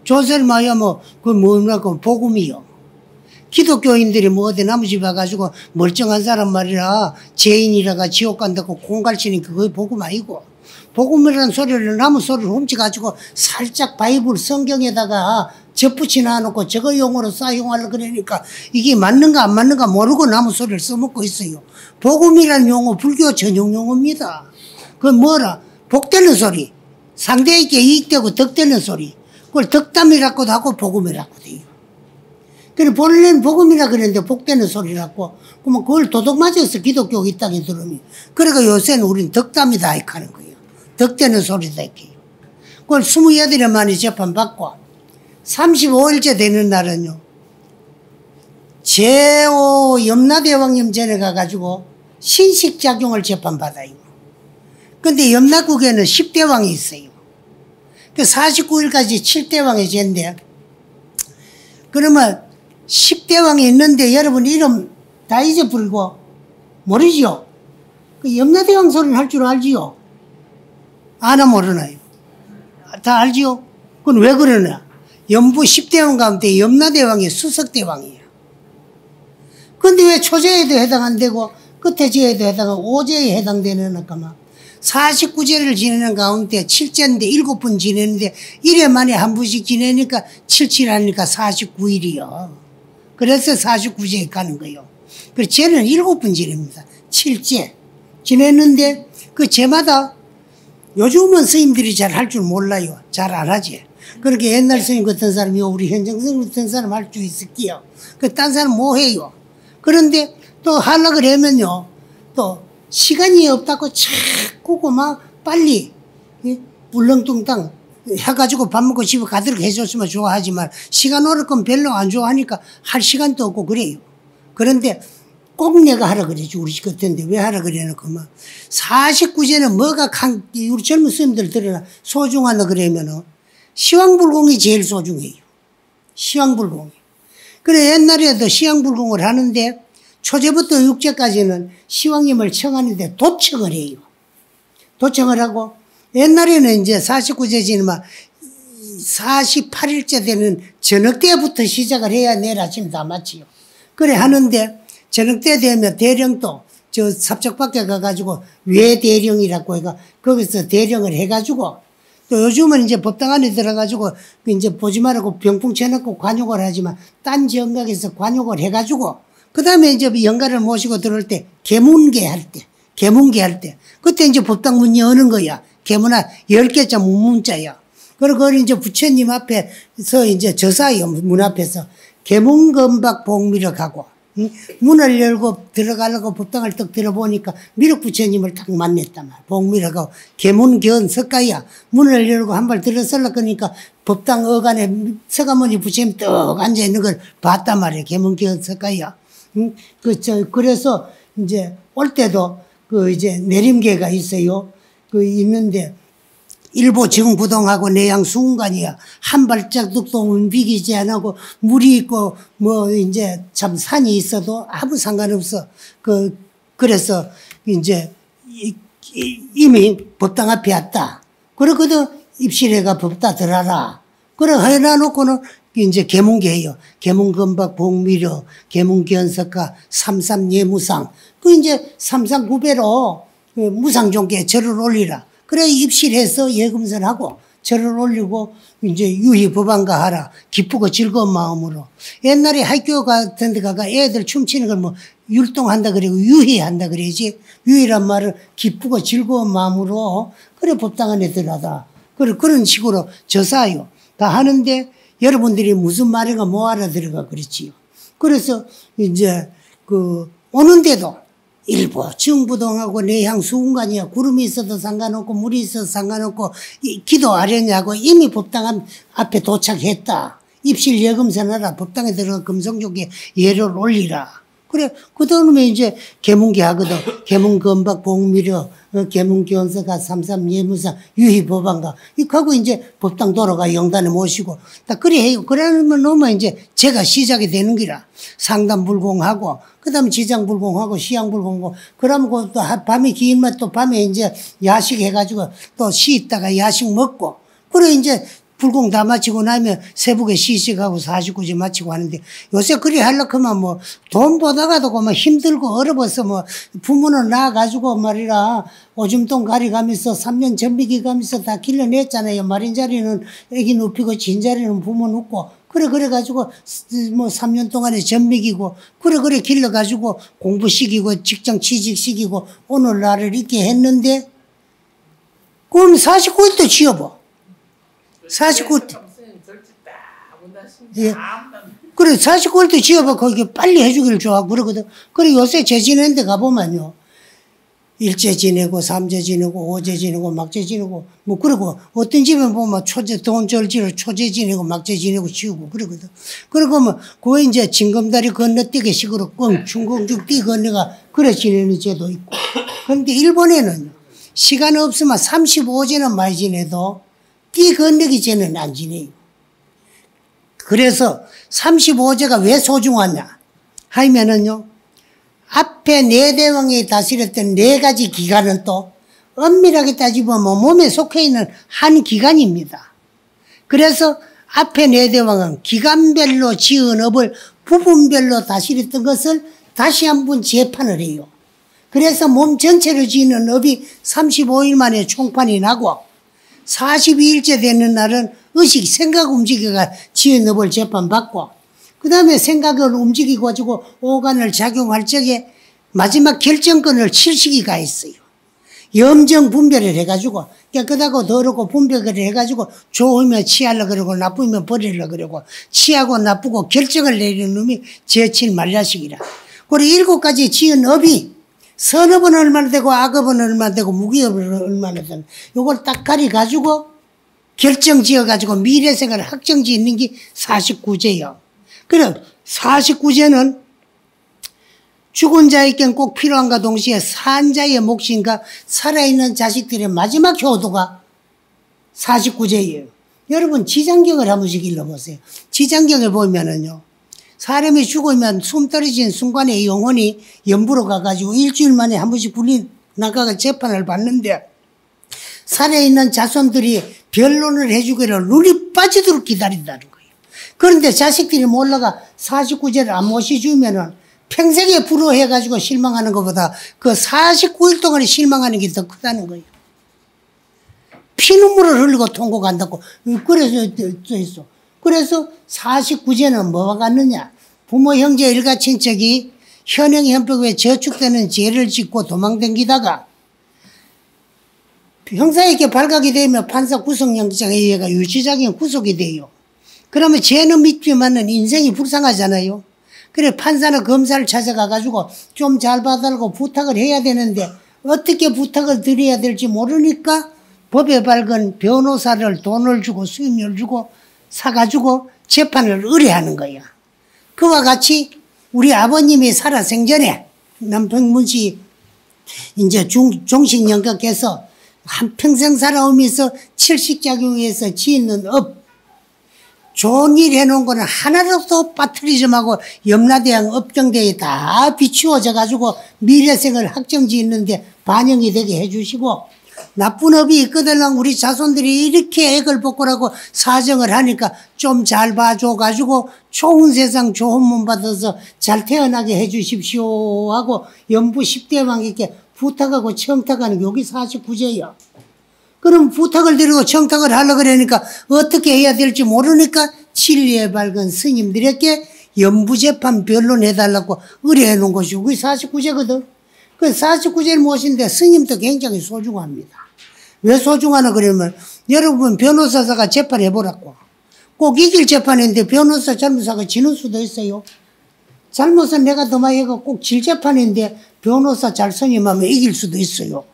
좋은 소리 많이 하면 그 뭐냐고 복음이요. 기독교인들이 뭐 어디 나무집 와가지고 멀쩡한 사람 말이라 죄인이라가 지옥 간다고 공갈치니까 그게 복음 아니고 복음이라는 소리를 나무 소리를 훔쳐가지고 살짝 바이블 성경에다가 접붙이 놔놓고 저거 용어로 사용하려고 그러니까 이게 맞는가 안 맞는가 모르고 나무 소리를 써먹고 있어요. 복음이라는 용어 불교 전용 용어입니다. 그건 뭐라? 복되는 소리. 상대에게 이익되고 덕되는 소리. 그걸 덕담이라고도 하고 복음이라고도 해요. 그래 본래는 복음이라 그랬는데 복되는 소리라고 그러면 그걸 도둑 맞아서 기독교 이 땅에 들으면 그러니까 요새는 우린 덕담이다 이렇게 하는 거예요. 덕되는 소리다 이렇게. 그걸 28일 만에 재판받고 35일째 되는 날은요. 제5 염라대왕님 전에 가가지고 신식작용을 재판받아요. 근데 염라국에는 10대왕이 있어요. 그 49일까지 7대왕이 제인데 그러면 10대왕이 있는데 여러분 이름 다 잊어버리고 모르지요? 그 염라대왕 소리는 할 줄 알지요? 아나 모르나요? 다 알지요? 그건 왜 그러냐? 연부 10대왕 가운데 염라대왕이 수석대왕이에요. 근데 왜 초제에도 해당 안 되고 끝에 제에도 해당하고 오제에 해당되는 아까만 49제를 지내는 가운데 7제인데 7번 지내는데 1회 만에 한 번씩 지내니까 77하니까 49일이요. 그래서 49제에 가는 거예요. 그래서 제는 7번 지냅니다. 7제 지냈는데 그 제마다 요즘은 스님들이 잘 할 줄 몰라요. 잘 안 하지. 그렇게 옛날 스님 같은 사람이 우리 현정 스님 같은 사람 할 줄 있을게요. 그 딴 사람 뭐 해요. 그런데 또 하려고 그러면요. 또 시간이 없다고 자꾸 막 빨리 울렁뚱땅 해가지고 밥 먹고 집에 가도록 해줬으면 좋아하지만 시간 오를 건 별로 안 좋아하니까 할 시간도 없고 그래요. 그런데 꼭 내가 하라 그러지 우리 집 같은데 왜 하라 그래놓고 막 49제는 뭐가 우리 젊은 스님들 들으나 소중하나 그러면은 시황불공이 제일 소중해요. 시황불공이. 그래 옛날에도 시황불공을 하는데 초제부터 6제까지는 시황님을 청하는데 도청을 해요. 도청을 하고 옛날에는 이제 49제 지나면 48일째 되는 저녁 때부터 시작을 해야 내일 아침 다 마치요. 그래 하는데 저녁 때 되면 대령도 저 삽적 밖에 가가지고 외대령이라고 해가 거기서 대령을 해가지고 또 요즘은 이제 법당 안에 들어가지고 이제 보지 말라고 병풍 쳐놓고 관용을 하지만 딴 지역각에서 관용을 해가지고 그 다음에 이제 영가를 모시고 들어올 때 계문계 할 때 그때 이제 법당 문 여는 거야. 계문아 10개자 문자야. 그리고 그걸 이제 부처님 앞에서 이제 저사요 문 앞에서 계문건박 복미를 가고 문을 열고 들어가려고 법당을 딱 들어보니까 미륵 부처님을 딱 만났단 말이야. 복미라고 계문견 석가야 문을 열고 한 발 들어서려고 하니까 법당 어간에 서가모니 부처님 떡 앉아있는 걸 봤단 말이야. 계문견 석가야. 그래서 이제 올 때도 그 이제 내림계가 있어요. 그 있는데 일보 정부동하고 내양 수운간이야. 한 발짝도 움직이지 안 하고 물이 있고 뭐 이제 참 산이 있어도 아무 상관없어. 그래서 이제 이미 법당 앞에 왔다. 그렇거든 입실해가 법다 들어라. 그래 해놔놓고는 이제 계문계예요. 계문건박 복미려 계문견석가 삼삼예무상 그 이제 삼삼구배로 무상종계 절을 올리라. 그래 입실해서 예금선하고 절을 올리고 이제 유희법안가 하라. 기쁘고 즐거운 마음으로. 옛날에 학교 같은 데 가가 애들 춤추는 걸 뭐 율동한다 그러고 유희한다 그러지. 유희란 말을 기쁘고 즐거운 마음으로 그래 법당 안에 들어가다. 그런 식으로 저사요. 다 하는데 여러분들이 무슨 말인가 못 알아들어가 그렇지요. 그래서 이제 오는데도 일부 정부동하고 내향 수군관이야. 구름이 있어도 상관없고 물이 있어도 상관없고 기도하려냐고 이미 법당 앞에 도착했다. 입실 예금선하라. 법당에 들어가 금성조기에 예를 올리라. 그래 그 다음에 이제 계문계 하거든. 계문건박 복미려 계문견서가 삼삼예무상 유희법안가 이하고 이제 법당 돌아가 영단에 모시고 딱 그래 해요. 그러면 너무 이제 제가 시작이 되는 기라. 상담불공하고 그다음에 지장불공하고 시향불공하고 그러면 또 밤에 기인만 또 밤에 이제 야식 해가지고 또 쉬있다가 야식 먹고 그래 이제 불공 다 마치고 나면 새벽에 시식하고 49제 마치고 하는데 요새 그리 하려면 뭐 돈 보다가도 뭐 힘들고 어려워서 뭐 부모는 나가지고 말이라 오줌통 가리가면서 3년 전비기 가면서 다 길러냈잖아요. 마린 자리는 애기 눕히고 진 자리는 부모 눕고 그래가지고 뭐 3년 동안에 전비기고 그래 길러가지고 공부시키고 직장 취직시키고 오늘날을 있게 했는데 그럼 49일도 지어봐. 49일. 예. 그래, 49일 때 지어봐. 거기 빨리 해주기를 좋아하고 그러거든. 그래, 요새 제 지내는 데 가보면요. 일제 지내고, 삼제 지내고, 오제 지내고, 막제 지내고, 뭐, 그러고, 어떤 집에 보면 돈절지를 초제 지내고, 막제 지내고, 지우고, 그러거든. 그러고 뭐, 그거 이제 징검다리 건너뛰기 식으로 중공죽 뛰 건너가, 그래 지내는 제도 있고. 그런데 일본에는 시간 없으면 35제는 많이 지내도, 띠 건너기 전에는 안 지내요. 그래서 35제가 왜 소중하냐 하면은요. 앞에 네 대왕이 다스렸던 네 가지 기간은 또 엄밀하게 따지면 몸에 속해 있는 한 기간입니다. 그래서 앞에 네 대왕은 기간별로 지은 업을 부분별로 다스렸던 것을 다시 한번 재판을 해요. 그래서 몸 전체를 지는 업이 35일 만에 총판이 나고 42일째 되는 날은 의식, 생각 움직여가 지은 업을 재판받고 그 다음에 생각을 움직이고 가지고 오간을 작용할 적에 마지막 결정권을 칠시기가 있어요. 염정 분별을 해가지고 깨끗하고 더럽고 분별을 해가지고 좋으면 취하려고 그러고 나쁘면 버리려고 그러고 취하고 나쁘고 결정을 내리는 놈이 제7 말야식이라. 그리고 7가지 지은 업이 선업은 얼마나 되고 악업은 얼마나 되고 무기업은 얼마나 되고 요걸 딱 가려가지고 결정 지어가지고 미래생활 확정 짓는 게 49제요. 그럼 49제는 죽은 자에겐 꼭 필요한가 동시에 산 자의 몫인가 살아있는 자식들의 마지막 효도가 49제예요. 여러분 지장경을 한 번씩 읽어보세요. 지장경에 보면은요. 사람이 죽으면 숨 떨어진 순간에 영혼이 연부로 가가지고 일주일 만에 한 번씩 불리 나가가 재판을 받는데 살아있는 자손들이 변론을 해주기를 눈이 빠지도록 기다린다는 거예요. 그런데 자식들이 몰라가 49제를 안 모셔주면은 평생에 불효해가지고 실망하는 것보다 그 49일 동안에 실망하는 게 더 크다는 거예요. 피눈물을 흘리고 통곡한다고. 그래서 써 있어. 그래서 49제는 뭐가 같느냐. 부모, 형제, 일가, 친척이 현행 형법에 저축되는 죄를 짓고 도망다니다가 형사에게 발각이 되면 판사 구속영장에 의해가 유치자격이 구속이 돼요. 그러면 죄는 믿지만은 인생이 불쌍하잖아요. 그래 판사는 검사를 찾아가가지고 좀 잘 봐달라고 부탁을 해야 되는데 어떻게 부탁을 드려야 될지 모르니까 법에 밝은 변호사를 돈을 주고 수임료를 주고 사가지고 재판을 의뢰하는 거야. 그와 같이 우리 아버님이 살아생전에 남평문 씨 이제 종식연극해서 한평생 살아오면서 칠식작용에서 지은 업 좋은 일 해놓은 거는 하나도 빠뜨리지 말고 염라대왕 업경대에 다 비추어져 가지고 미래생을 확정짓는데 반영이 되게 해주시고 나쁜 업이 있거들랑 우리 자손들이 이렇게 액을 복구라고 사정을 하니까 좀 잘 봐줘가지고 좋은 세상 좋은 몸 받아서 잘 태어나게 해주십시오 하고 연부 10대왕 이렇게 부탁하고 청탁하는 게 여기 49제예요. 그럼 부탁을 드리고 청탁을 하려고 그러니까 어떻게 해야 될지 모르니까 진리에 밝은 스님들에게 연부재판 변론해달라고 의뢰해 놓은 것이 그게 49제거든. 그 49제를 모신데 스님도 굉장히 소중합니다. 왜 소중하나 그러면 여러분 변호사가 재판해보라고. 꼭 이길 재판인데 변호사 잘못하고 지는 수도 있어요. 잘못은 내가 더 많이 해가 꼭 질 재판인데 변호사 잘 선임하면 이길 수도 있어요.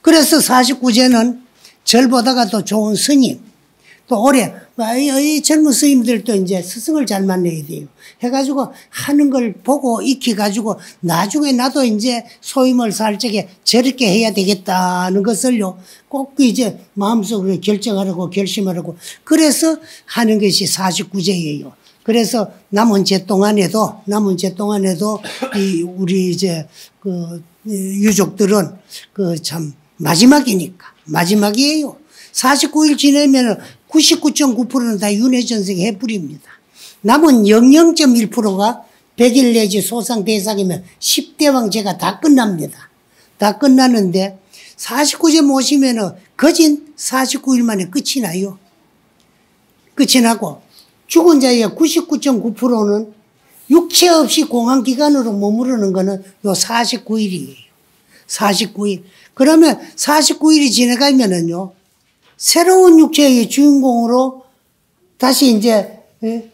그래서 49제는 절보다가 더 좋은 스님, 또 올해 이 젊은 스님들도 이제 스승을 잘 만나야 돼요. 해가지고 하는 걸 보고 익혀가지고 나중에 나도 이제 소임을 살 적에 저렇게 해야 되겠다는 것을요 꼭 이제 마음속으로 결정하라고 결심하라고 그래서 하는 것이 49제예요. 그래서 남은 제 동안에도 이 우리 이제 그 유족들은 그 참 마지막이에요. 49일 지내면 99.9%는 다 윤회전생 해버립니다. 남은 00.1%가 100일 내지 소상대상이면 10대왕 제가 다 끝납니다. 다 끝나는데 49제 모시면은 거진 49일 만에 끝이 나요. 끝이 나고 죽은 자의 99.9%는 육체 없이 공항기관으로 머무르는 거는 요 49일이에요. 49일. 그러면 49일이 지나가면은요, 새로운 육체의 주인공으로 다시 이제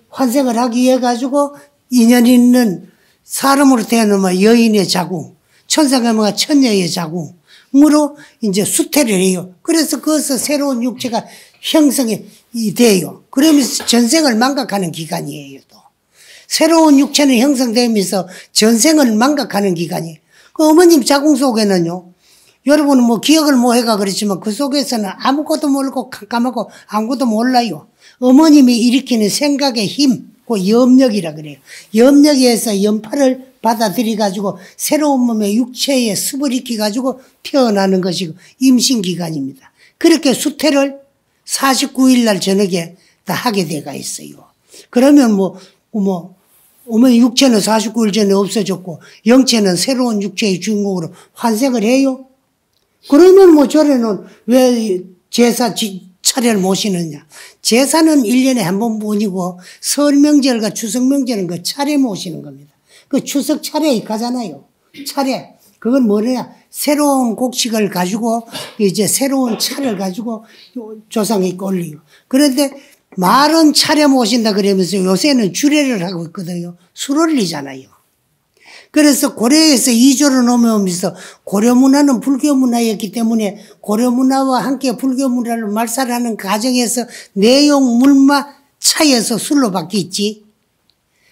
환생을 하기 위해 가지고 인연 있는 사람으로 태어나면 여인의 자궁, 천사가면 천녀의 자궁으로 이제 수태를 해요. 그래서 거기서 새로운 육체가 형성이 돼요. 그러면서 전생을 망각하는 기간이에요, 또. 새로운 육체는 형성되면서 전생을 망각하는 기간이에요. 그 어머님 자궁 속에는요, 여러분은 뭐 기억을 못 해가 그렇지만 그 속에서는 아무것도 모르고 깜깜하고 아무것도 몰라요. 어머님이 일으키는 생각의 힘, 그 염력이라 그래요. 염력에서 연파를 받아들여가지고 새로운 몸의 육체에 습을 익혀가지고 태어나는 것이고 임신기간입니다. 그렇게 수태를 49일 날 저녁에 다 하게 돼가 있어요. 그러면 어머니 육체는 49일 전에 없어졌고 영체는 새로운 육체의 주인공으로 환생을 해요. 그러면 저래는 왜 제사 차례를 모시느냐. 제사는 1년에 한 번뿐이고 설 명절과 추석 명절은 그 차례 모시는 겁니다. 그 추석 차례에 가잖아요. 차례. 그건 뭐냐. 새로운 곡식을 가지고 이제 새로운 차를 가지고 조상에게 올리고. 그런데 말은 차례 모신다 그러면서 요새는 주례를 하고 있거든요. 술 올리잖아요. 그래서 고려에서 이조로 넘어오면서 고려 문화는 불교 문화였기 때문에 고려 문화와 함께 불교 문화를 말살하는 과정에서 내용 물마 차에서 술로 바뀌었지.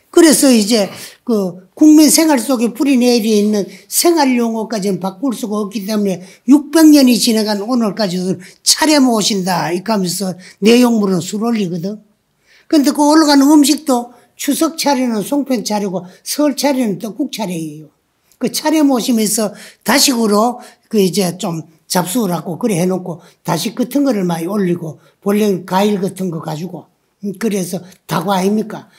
그래서 이제 그 국민 생활 속에 뿌리내려 있는 생활 용어까지는 바꿀 수가 없기 때문에 600년이 지나간 오늘까지도 차례 모신다 이렇게 하면서 내용물은 술 올리거든. 근데 그 올라가는 음식도 추석 차례는 송편 차례고 설 차례는 떡국 차례예요. 그 차례 모시면서 다식으로 그 이제 좀 잡수를 하고 그래 해놓고 다식 같은 거를 많이 올리고 본래 과일 같은 거 가지고 그래서 다과 아닙니까?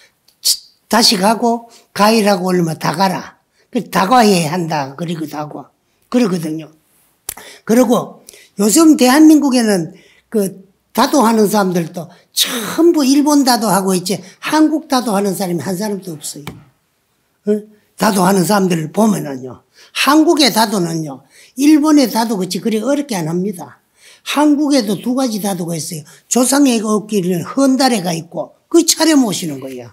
다식하고 과일하고 올리면 다가라. 그 다과해야 한다. 그러기도 하고 그러거든요. 그리고 요즘 대한민국에는 그 다도하는 사람들도 전부 일본 다도하고 있지 한국 다도하는 사람이 한 사람도 없어요. 다도하는 사람들을 보면은요. 한국의 다도는요. 일본의 다도 같이 그리 어렵게 안 합니다. 한국에도 두 가지 다도가 있어요. 조상의 없기는 헌달에가 있고 그 차례 모시는 거예요.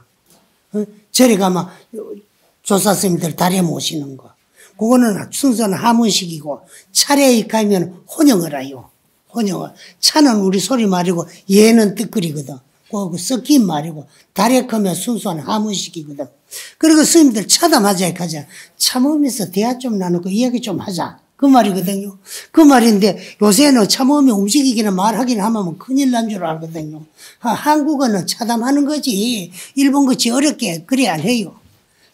절에 가면 조사스님들 달에 모시는 거. 그거는 순서는 하문식이고 차례에 가면 혼영을 해요. 혼영을. 차는 우리 소리 말이고 얘는 뜻거리거든. 그 섞인 말이고 달에 가면 순수한 하문식이거든. 그리고 스님들 차담하자 하자. 참으면서 대화 좀 나누고 이야기 좀 하자. 그 말이거든요. 그 말인데 요새는 참으면 움직이기나 말하기나 하면 큰일 난 줄 알거든요. 한국어는 차담하는 거지 일본같이 어렵게 그래 안 해요.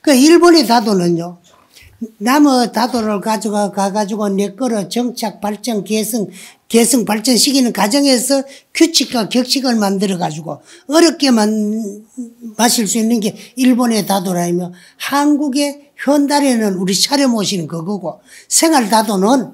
그 일본의 다도는요. 남의 다도를 가가지고 내 거로 정착, 발전, 개성 발전시키는 과정에서 규칙과 격식을 만들어가지고 어렵게만 마실 수 있는 게 일본의 다도라며 한국의 현달에는 우리 차려 모시는 그거고 생활 다도는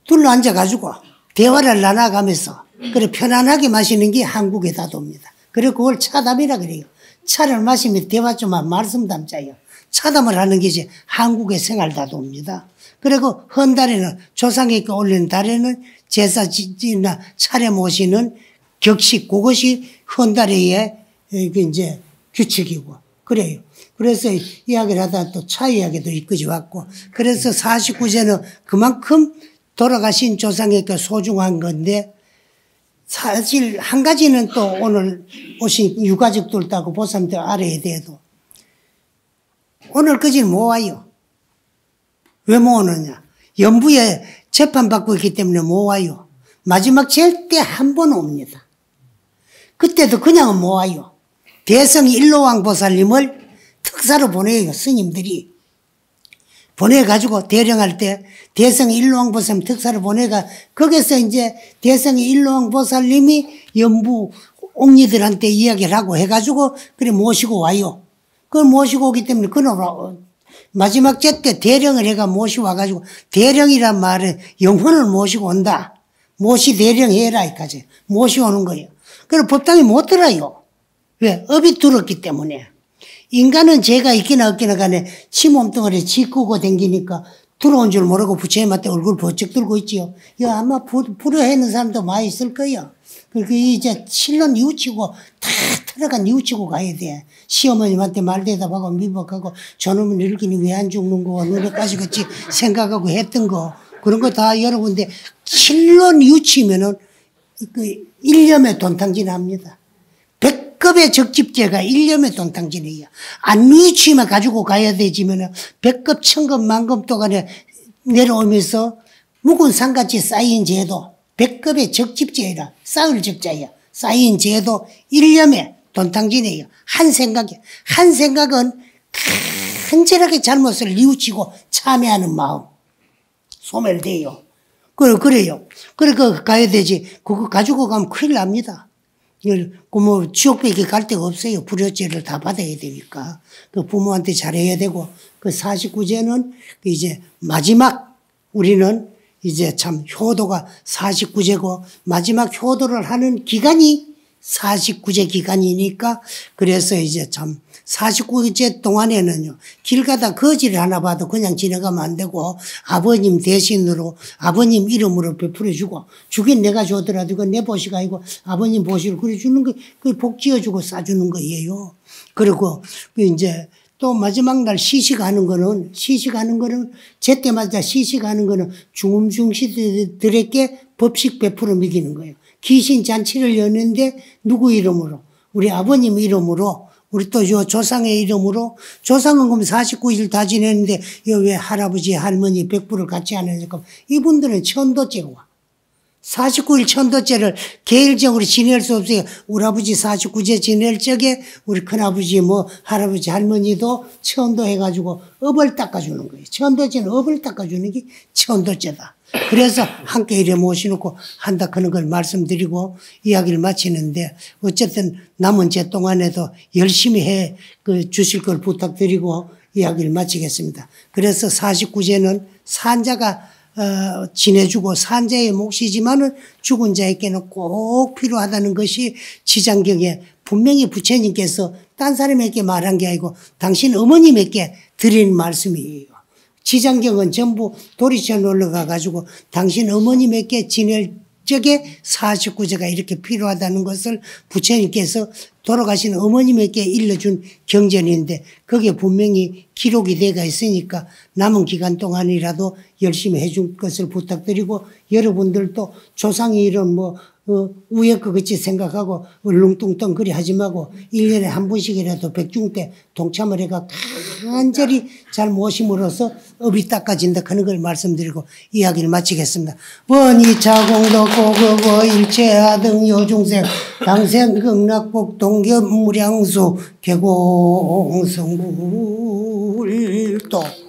둘러 앉아가지고 대화를 나눠가면서 그래 편안하게 마시는 게 한국의 다도입니다. 그리고 그걸 차담이라 그래요. 차를 마시면 대화 좀 말씀 담자요. 차담을 하는 게 이제 한국의 생활 다도입니다. 그리고 헌달에는 조상에게 올리는 달에는 제사지나 차려 모시는 격식 그것이 헌달의 이제 규칙이고 그래요. 그래서 이야기를 하다 또 차 이야기도 이끌지 왔고 그래서 49제는 그만큼 돌아가신 조상에게 소중한 건데 사실 한 가지는 또 오늘 오신 유가족들하고 보쌈들 알아야 돼도 오늘 그지는 못 와요. 왜 못 오느냐? 연부에 재판받고 있기 때문에 못 와요. 마지막 절대 한 번 옵니다. 그때도 그냥은 못 와요. 대성 일로왕 보살님을 특사로 보내요. 스님들이. 보내가지고 대령할 때 대성 일로왕 보살님 특사로 보내가 거기서 이제 대성 일로왕 보살님이 연부 옥리들한테 이야기를 하고 해가지고 그래 모시고 와요. 그걸 모시고 오기 때문에 그날 마지막 제 때 대령을 해가 모시고 와가지고 대령이란 말은 영혼을 모시고 온다. 모시 대령해라 이까지 모시고 오는 거예요. 그래서 법당이 못 들어요. 왜? 업이 들었기 때문에. 인간은 죄가 있기나 없기나 간에 치 몸뚱아리 짓고 댕기니까 들어온 줄 모르고 부처님한테 얼굴 번쩍 들고 있지요. 이거 아마 불효하는 사람도 많이 있을 거예요. 그리고 이제 7년 뉘우치고 다 들어가 뉘우치고 가야 돼. 시어머님한테 말대답하고 미복하고 저놈은 늙으니 왜 안 죽는 거 노래까지 같이 생각하고 했던 거 그런 거 다 여러분들 7년 뉘우치면은 그 1년에 돈탕진 합니다. 100급의 적집제가 1년에 돈탕진이에요. 안 뉘우치면 가지고 가야 되지면은 100급, 1000급, 만급 동안에 내려오면서 묵은 산같이 쌓인 죄도 100급의 적집제라 쌓을 적자예요. 쌓인 죄도 1년에 돈탕진이에요. 한 생각은 간절하게 잘못을 뉘우치고 참여하는 마음. 소멸돼요. 그래요. 그러니까 가야 되지. 그거 가지고 가면 큰일 납니다. 뭐 지옥밖에 갈 데가 없어요. 불효죄를 다 받아야 되니까. 그 부모한테 잘해야 되고 그 49제는 이제 마지막 우리는 이제 참 효도가 49제고 마지막 효도를 하는 기간이 49제 기간이니까 그래서 이제 참 49제 동안에는요 길 가다 거지를 하나 봐도 그냥 지나가면 안 되고 아버님 대신으로 아버님 이름으로 베풀어 주고 주긴 내가 주더라도 이거 내 보시가 아니고 아버님 보시를 그래 주는 거 그 복 지어주고 싸주는 거예요. 그리고 이제 또 마지막 날 시식하는 거는 제때마다 시식하는 거는 중음중시들에게 법식 베풀어 먹이는 거예요. 귀신 잔치를 여는데 누구 이름으로? 우리 아버님 이름으로 우리 또 요 조상의 이름으로 조상은 그럼 49일 다 지내는데 왜 할아버지 할머니 백부를 같이 하느니까 이분들은 천도죄고 49일 천도죄를 개일적으로 지낼 수 없어요. 우리 아버지 49제 지낼 적에 우리 큰아버지 뭐 할아버지 할머니도 천도해가지고 업을 닦아주는 거예요. 천도죄는 업을 닦아주는 게 천도죄다. 그래서 함께 이래 모셔놓고 한다 하는 걸 말씀드리고 이야기를 마치는데 어쨌든 남은 제 동안에도 열심히 해 주실 걸 부탁드리고 이야기를 마치겠습니다. 그래서 49제는 산자가 지내주고 산자의 몫이지만은 죽은 자에게는 꼭 필요하다는 것이 지장경에 분명히 부처님께서 딴 사람에게 말한 게 아니고 당신 어머님에게 드린 말씀이에요. 지장경은 전부 도리쳐 놀러가가지고 당신 어머님에게 지낼 적에 49제가 이렇게 필요하다는 것을 부처님께서 돌아가신 어머님에게 일러준 경전인데 거기에 분명히 기록이 되어 있으니까 남은 기간 동안이라도 열심히 해줄 것을 부탁드리고 여러분들도 조상의 이름 위에 거 같이 생각하고 얼렁뚱땅 그리 하지 말고 1년에 한 번씩이라도 백중 때 동참을 해가 간절히 잘 모심으로써 업이 닦아진다 하는 걸 말씀드리고 이야기를 마치겠습니다. 원이차공덕 고거고 일체하등 여중생 당생 극락복 동ገብ무량수 개공성불 공덕도